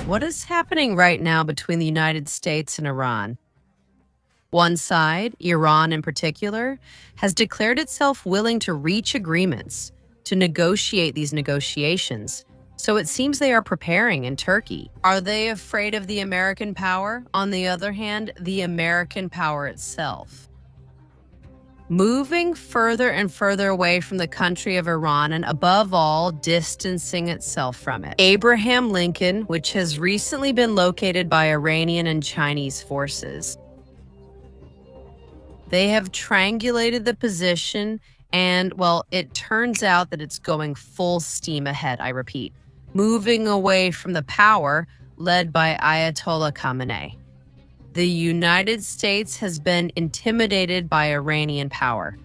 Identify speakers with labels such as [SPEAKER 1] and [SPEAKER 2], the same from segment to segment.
[SPEAKER 1] What is happening right now between the United States and Iran? One side, Iran in particular, has declared itself willing to reach agreements, to negotiate these negotiations. So it seems they are preparing in Turkey. Are they afraid of the American power? On the other hand, the American power itself. Moving further and further away from the country of Iran and above all, distancing itself from it. Abraham Lincoln, which has recently been located by Iranian and Chinese forces. They have triangulated the position and, well, it turns out that it's going full steam ahead, I repeat, moving away from the power led by Ayatollah Khamenei. The United States has been intimidated by Iranian power.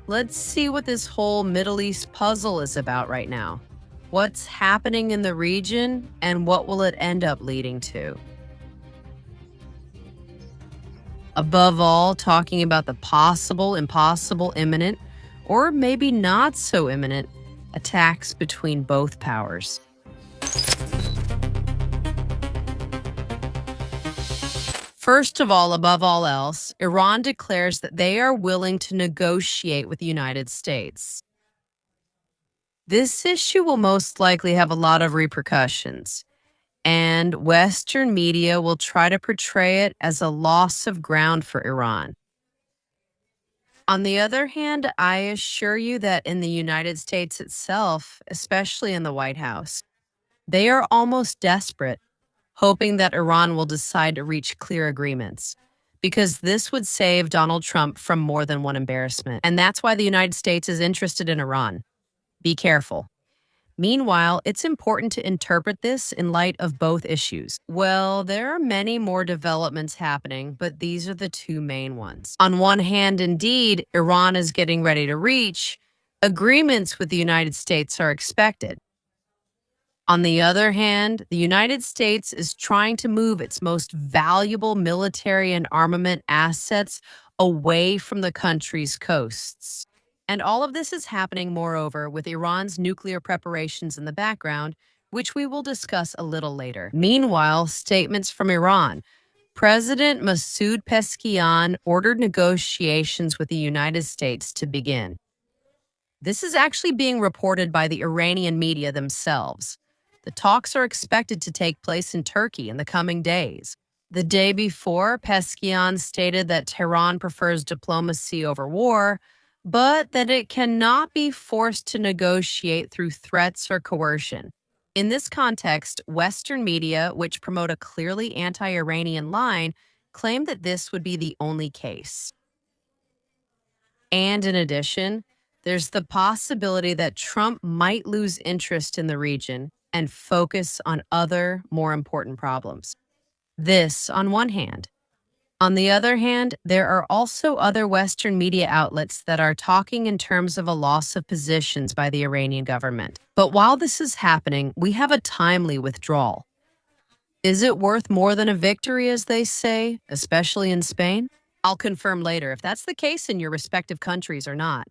[SPEAKER 1] Let's see what this whole Middle East puzzle is about right now. What's happening in the region and what will it end up leading to? Above all, talking about the possible, impossible, imminent, or maybe not so imminent attacks between both powers. First of all, above all else, Iran declares that they are willing to negotiate with the United States. This issue will most likely have a lot of repercussions, and Western media will try to portray it as a loss of ground for Iran. On the other hand, I assure you that in the United States itself, especially in the White House, they are almost desperate, hoping that Iran will decide to reach clear agreements, because this would save Donald Trump from more than one embarrassment. And that's why the United States is interested in Iran. Be careful. Meanwhile, it's important to interpret this in light of both issues. Well, there are many more developments happening, but these are the two main ones. On one hand, indeed, Iran is getting ready to reach agreements with the United States are expected. On the other hand, the United States is trying to move its most valuable military and armament assets away from the country's coasts. And all of this is happening, moreover, with Iran's nuclear preparations in the background, which we will discuss a little later. Meanwhile, statements from Iran. President Masoud Pezeshkian ordered negotiations with the United States to begin. This is actually being reported by the Iranian media themselves. The talks are expected to take place in Turkey in the coming days. The day before, Pezeshkian stated that Tehran prefers diplomacy over war, but that it cannot be forced to negotiate through threats or coercion. In this context, Western media, which promote a clearly anti-Iranian line, claim that this would be the only case. And in addition, there's the possibility that Trump might lose interest in the region and focus on other, more important problems. This on one hand. On the other hand, there are also other Western media outlets that are talking in terms of a loss of positions by the Iranian government. But while this is happening, we have a timely withdrawal. Is it worth more than a victory, as they say, especially in Spain? I'll confirm later if that's the case in your respective countries or not.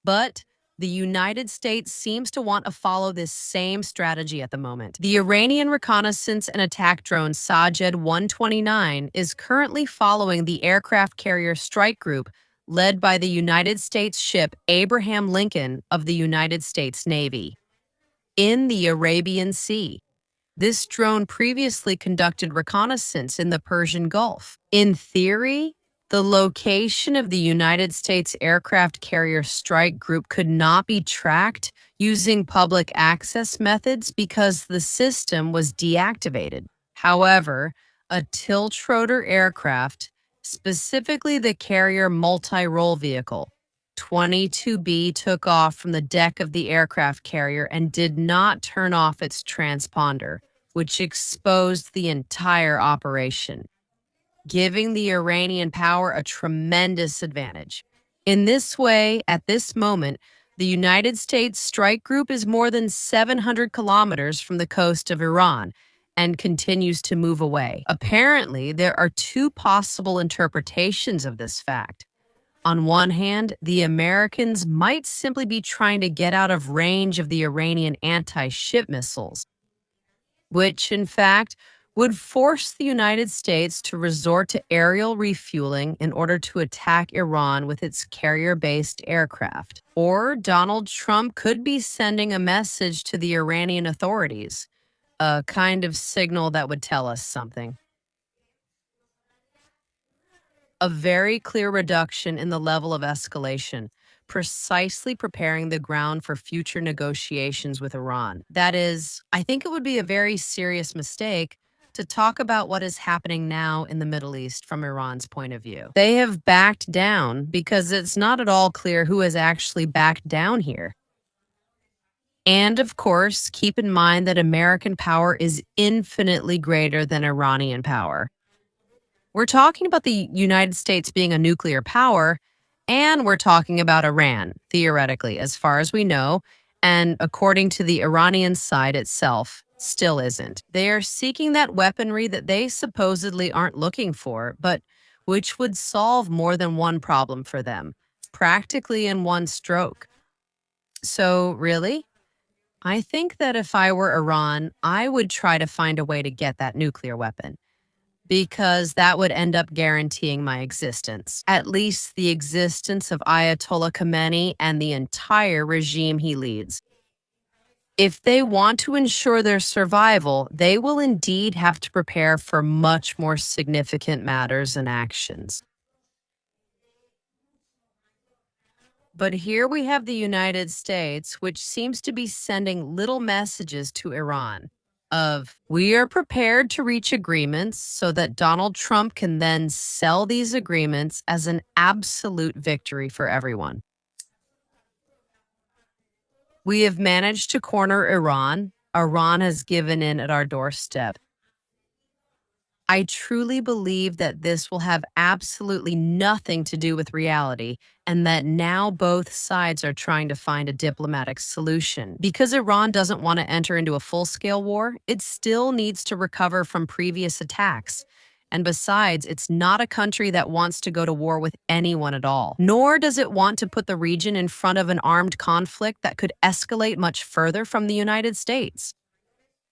[SPEAKER 1] But the United States seems to want to follow this same strategy at the moment. The Iranian reconnaissance and attack drone Sajed 129 is currently following the aircraft carrier strike group led by the United States ship Abraham Lincoln of the United States Navy in the Arabian Sea. This drone previously conducted reconnaissance in the Persian Gulf. In theory, the location of the United States aircraft carrier strike group could not be tracked using public access methods because the system was deactivated. However, a tiltrotor aircraft, specifically the carrier multi-role vehicle, 22B, took off from the deck of the aircraft carrier and did not turn off its transponder, which exposed the entire operation, giving the Iranian power a tremendous advantage. In this way, at this moment, the United States strike group is more than 700 kilometers from the coast of Iran and continues to move away. Apparently, there are two possible interpretations of this fact. On one hand, the Americans might simply be trying to get out of range of the Iranian anti-ship missiles. which in fact would force the United States to resort to aerial refueling in order to attack Iran with its carrier based aircraft. Or Donald Trump could be sending a message to the Iranian authorities, a kind of signal that would tell us something. A very clear reduction in the level of escalation, precisely preparing the ground for future negotiations with Iran. That is, I think it would be a very serious mistake to talk about what is happening now in the Middle East from Iran's point of view. They have backed down because it's not at all clear who has actually backed down here. And of course, keep in mind that American power is infinitely greater than Iranian power. We're talking about the United States being a nuclear power, and we're talking about Iran, theoretically, as far as we know, and according to the Iranian side itself, still isn't. They are seeking that weaponry that they supposedly aren't looking for, but which would solve more than one problem for them, practically in one stroke. So, really? I think that if I were Iran, I would try to find a way to get that nuclear weapon because that would end up guaranteeing my existence, at least the existence of Ayatollah Khamenei and the entire regime he leads. If they want to ensure their survival, they will indeed have to prepare for much more significant matters and actions. But here we have the United States, which seems to be sending little messages to Iran of we are prepared to reach agreements so that Donald Trump can then sell these agreements as an absolute victory for everyone. We have managed to corner Iran. Iran has given in at our doorstep. I truly believe that this will have absolutely nothing to do with reality and that now both sides are trying to find a diplomatic solution. Because Iran doesn't want to enter into a full-scale war, it still needs to recover from previous attacks. And besides, it's not a country that wants to go to war with anyone at all. Nor does it want to put the region in front of an armed conflict that could escalate much further from the United States.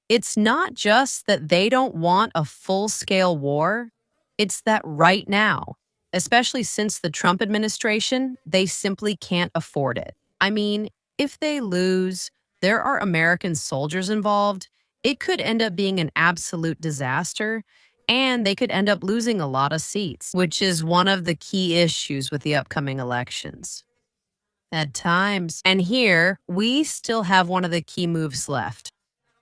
[SPEAKER 1] It's not just that they don't want a full-scale war, it's that right now, especially since the Trump administration, they simply can't afford it. I mean, if they lose, there are American soldiers involved, it could end up being an absolute disaster, and they could end up losing a lot of seats, which is one of the key issues with the upcoming elections. At times. And here, we still have one of the key moves left.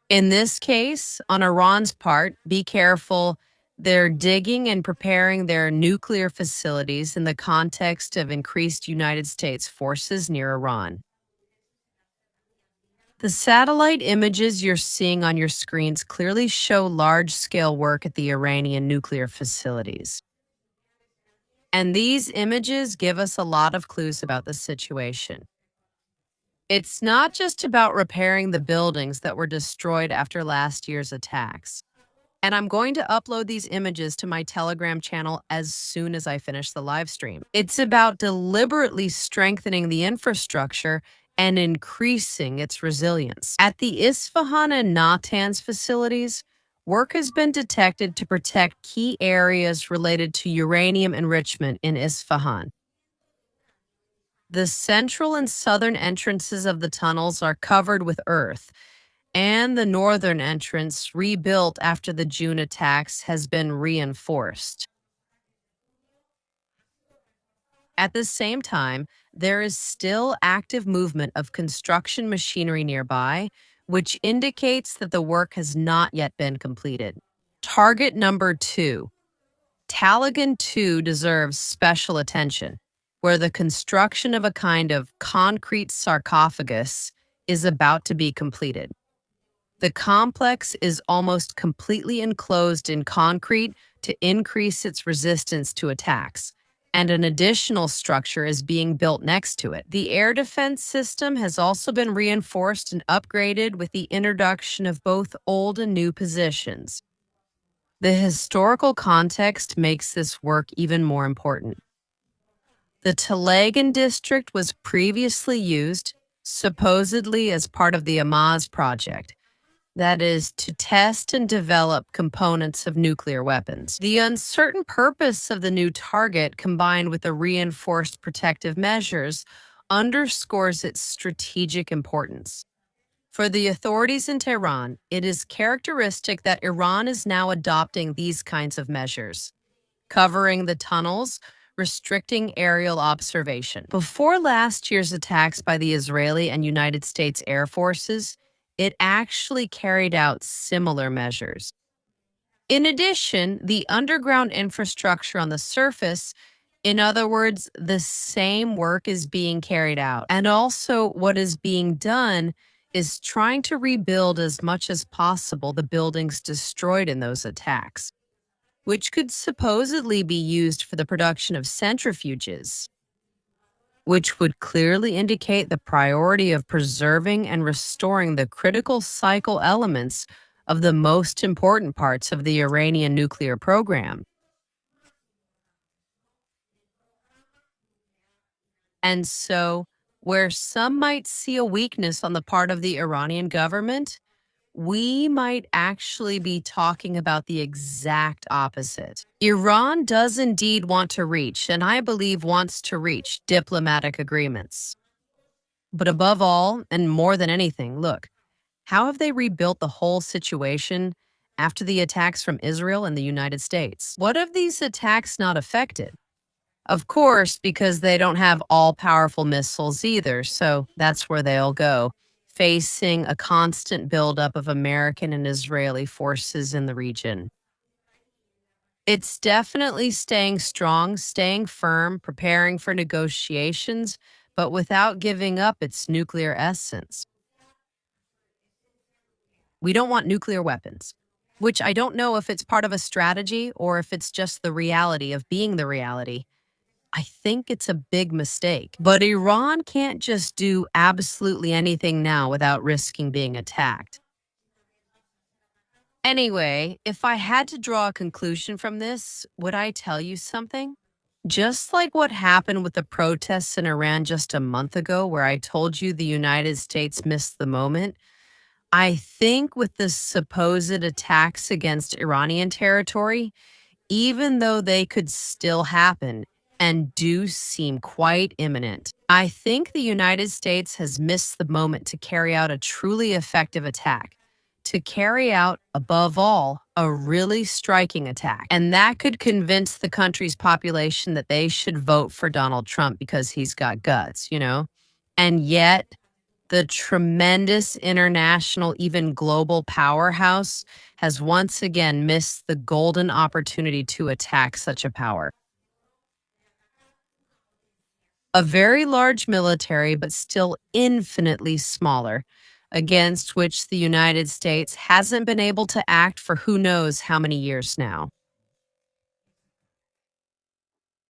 [SPEAKER 1] In this case, on Iran's part, be careful. They're digging and preparing their nuclear facilities in the context of increased United States forces near Iran. The satellite images you're seeing on your screens clearly show large-scale work at the Iranian nuclear facilities. And these images give us a lot of clues about the situation. It's not just about repairing the buildings that were destroyed after last year's attacks. And I'm going to upload these images to my Telegram channel as soon as I finish the live stream. It's about deliberately strengthening the infrastructure and increasing its resilience. At the Isfahan and Natanz facilities, work has been detected to protect key areas related to uranium enrichment in Isfahan. The central and southern entrances of the tunnels are covered with earth, and the northern entrance, rebuilt after the June attacks, has been reinforced. At the same time, there is still active movement of construction machinery nearby, which indicates that the work has not yet been completed. Target number 2. Taliban 2 deserves special attention, where the construction of a kind of concrete sarcophagus is about to be completed. The complex is almost completely enclosed in concrete to increase its resistance to attacks, and an additional structure is being built next to it. The air defense system has also been reinforced and upgraded with the introduction of both old and new positions. The historical context makes this work even more important. The Talegan district was previously used, supposedly as part of the Amaz project, That is, to test and develop components of nuclear weapons. The uncertain purpose of the new target, combined with the reinforced protective measures, underscores its strategic importance. For the authorities in Tehran, it is characteristic that Iran is now adopting these kinds of measures, covering the tunnels, restricting aerial observation. Before last year's attacks by the Israeli and United States Air Forces, it actually carried out similar measures. In addition, the underground infrastructure on the surface, in other words, the same work is being carried out. And also, what is being done is trying to rebuild as much as possible the buildings destroyed in those attacks, which could supposedly be used for the production of centrifuges, which would clearly indicate the priority of preserving and restoring the critical cycle elements of the most important parts of the Iranian nuclear program. And so, where some might see a weakness on the part of the Iranian government, we might actually be talking about the exact opposite. Iran does indeed want to reach, and I believe wants to reach, diplomatic agreements. But above all, and more than anything, look, how have they rebuilt the whole situation after the attacks from Israel and the United States? What have these attacks not affected? Of course, because they don't have all powerful missiles either, so that's where they'll go, facing a constant buildup of American and Israeli forces in the region. It's definitely staying strong, staying firm, preparing for negotiations, but without giving up its nuclear essence. We don't want nuclear weapons, which I don't know if it's part of a strategy or if it's just the reality of being the reality. I think it's a big mistake. But Iran can't just do absolutely anything now without risking being attacked. Anyway, if I had to draw a conclusion from this, would I tell you something? Just like what happened with the protests in Iran just a month ago, where I told you the United States missed the moment, I think with the supposed attacks against Iranian territory, even though they could still happen and do seem quite imminent, I think the United States has missed the moment to carry out a truly effective attack, to carry out, above all, a really striking attack. And that could convince the country's population that they should vote for Donald Trump because he's got guts. And yet, the tremendous international, even global powerhouse has once again missed the golden opportunity to attack such a power. A very large military, but still infinitely smaller, against which the United States hasn't been able to act for who knows how many years now.